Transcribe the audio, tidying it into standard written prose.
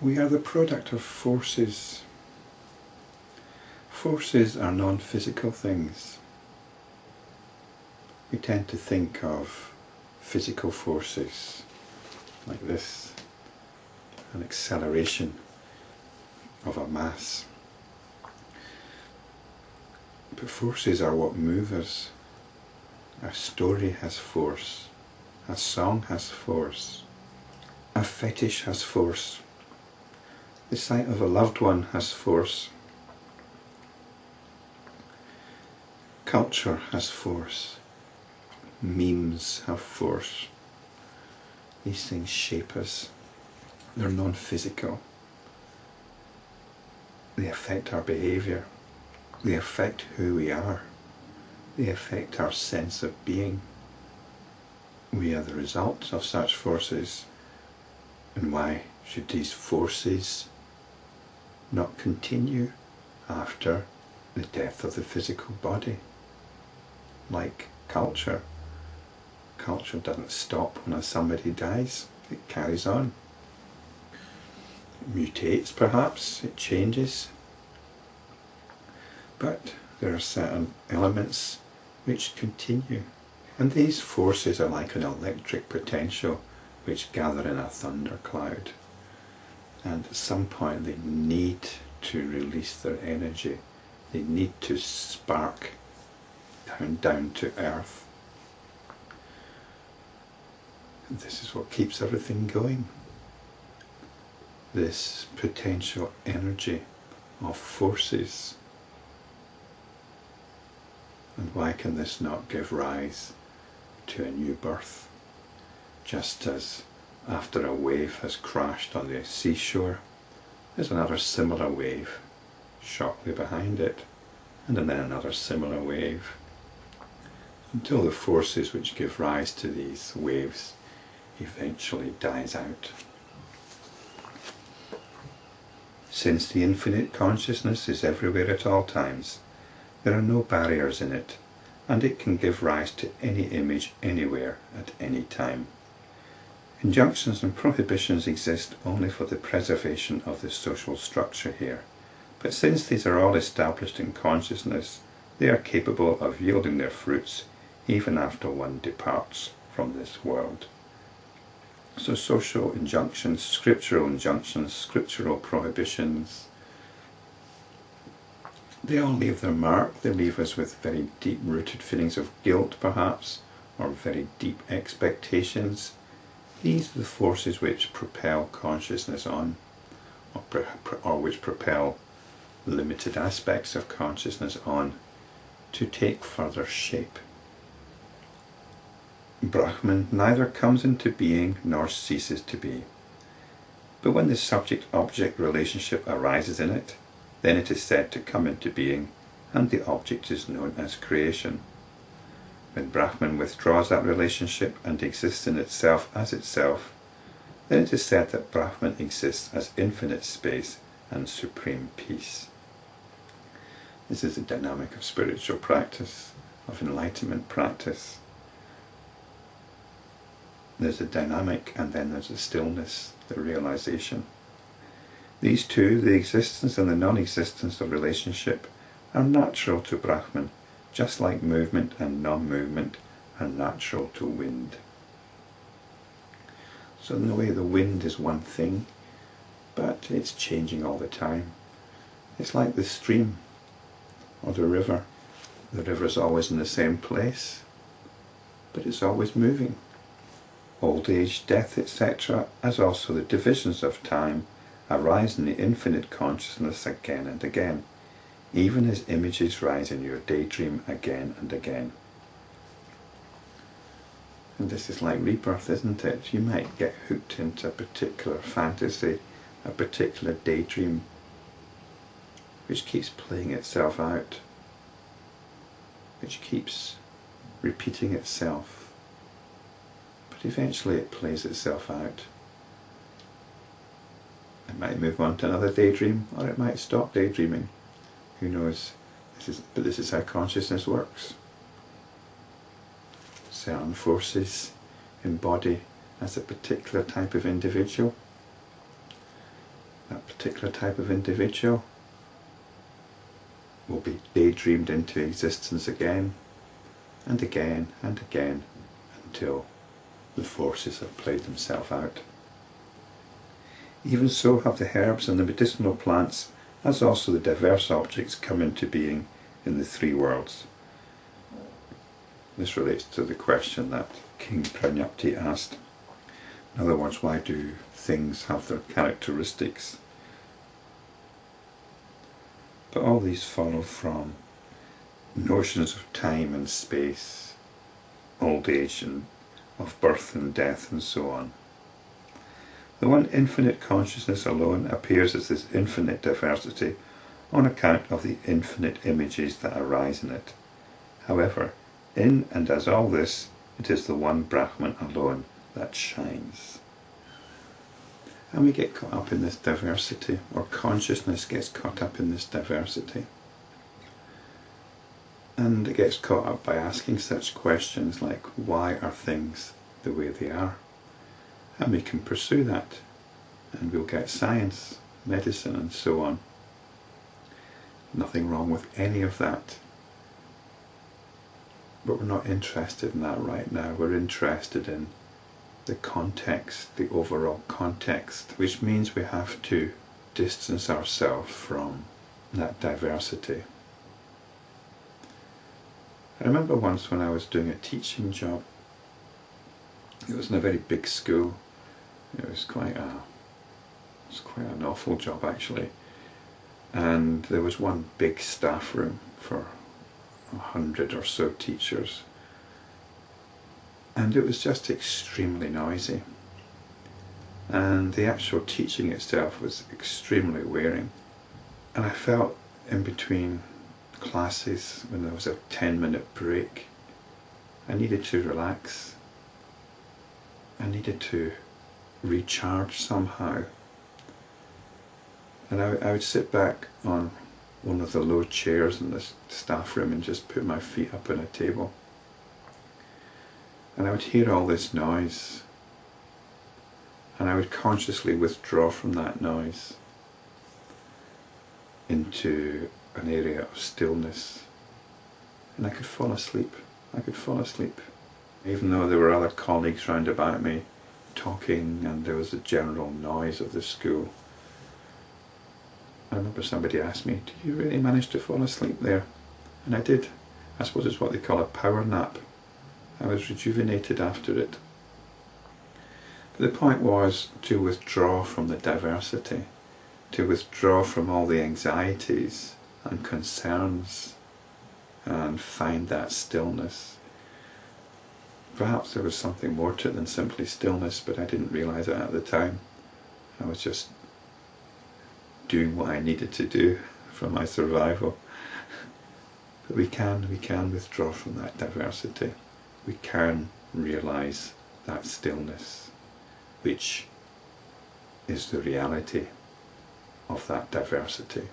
We are the product of forces. Forces are non-physical things. We tend to think of physical forces like this, an acceleration of a mass. But forces are what move us. A story has force. A song has force. A fetish has force. The sight of a loved one has force. Culture has force. Memes have force. These things shape us. They're non-physical. They affect our behaviour. They affect who we are. They affect our sense of being. We are the result of such forces. And why should these forces not continue after the death of the physical body? Like culture. Culture doesn't stop when somebody dies. It carries on. It mutates perhaps, it changes. But there are certain elements which continue. And these forces are like an electric potential which gather in a thundercloud. And at some point they need to release their energy. They need to spark down to earth. And this is what keeps everything going. This potential energy of forces. And why can this not give rise to a new birth? Just as after a wave has crashed on the seashore, there's another similar wave shortly behind it, and then another similar wave, until the forces which give rise to these waves eventually dies out. Since the infinite consciousness is everywhere at all times, there are no barriers in it, and it can give rise to any image anywhere at any time. Injunctions and prohibitions exist only for the preservation of the social structure here, but since these are all established in consciousness, they are capable of yielding their fruits even after one departs from this world. So social injunctions, scriptural prohibitions, they all leave their mark. They leave us with very deep-rooted feelings of guilt, perhaps, or very deep expectations. These are the forces which propel consciousness on, or which propel limited aspects of consciousness on to take further shape. Brahman neither comes into being nor ceases to be. But when the subject-object relationship arises in it, then it is said to come into being, and the object is known as creation. When Brahman withdraws that relationship and exists in itself as itself, then it is said that Brahman exists as infinite space and supreme peace. This is the dynamic of spiritual practice, of enlightenment practice. There's a dynamic and then there's a stillness, the realization. These two, the existence and the non-existence of relationship, are natural to Brahman, just like movement and non-movement are natural to wind. So in a way the wind is one thing, but it's changing all the time. It's like the stream or the river. The river's always in the same place, but it's always moving. Old age, death, etc., as also the divisions of time, arise in the infinite consciousness again and again, even as images rise in your daydream again and again. And this is like rebirth, isn't it? You might get hooked into a particular fantasy, a particular daydream, which keeps playing itself out, which keeps repeating itself, but eventually it plays itself out. It might move on to another daydream, or it might stop daydreaming. Who knows? But this is how consciousness works. Certain forces embody as a particular type of individual. that particular type of individual will be daydreamed into existence again and again and again until the forces have played themselves out. Even so have the herbs and the medicinal plants, as also the diverse objects, come into being in the three worlds. This relates to the question that King Prajapati asked. In other words, why do things have their characteristics? But all these follow from notions of time and space, old age and of birth and death and so on. The one infinite consciousness alone appears as this infinite diversity on account of the infinite images that arise in it. However, in and as all this, it is the one Brahman alone that shines. And we get caught up in this diversity, or consciousness gets caught up in this diversity. And it gets caught up by asking such questions like, why are things the way they are? And we can pursue that, and we'll get science, medicine and so on. Nothing wrong with any of that. But we're not interested in that right now. We're interested in the context, the overall context, which means we have to distance ourselves from that diversity. I remember once when I was doing a teaching job. It was in a very big school. It was quite an awful job actually. And there was one big staff room for 100 or so teachers. And it was just extremely noisy. And the actual teaching itself was extremely wearing. And I felt in between classes, when there was a 10-minute break, I needed to relax. I needed to recharge somehow. And I would sit back on one of the low chairs in the staff room and just put my feet up on a table. And I would hear all this noise, and I would consciously withdraw from that noise into an area of stillness, and I could fall asleep. I could fall asleep. Even though there were other colleagues round about me talking and there was a general noise of the school. I remember somebody asked me, "Did you really manage to fall asleep there?" And I did. I suppose it's what they call a power nap. I was rejuvenated after it. But the point was to withdraw from the diversity, to withdraw from all the anxieties and concerns and find that stillness. Perhaps there was something more to it than simply stillness, but I didn't realize it at the time. I was just doing what I needed to do for my survival. But we can withdraw from that diversity. We can realize that stillness, which is the reality of that diversity.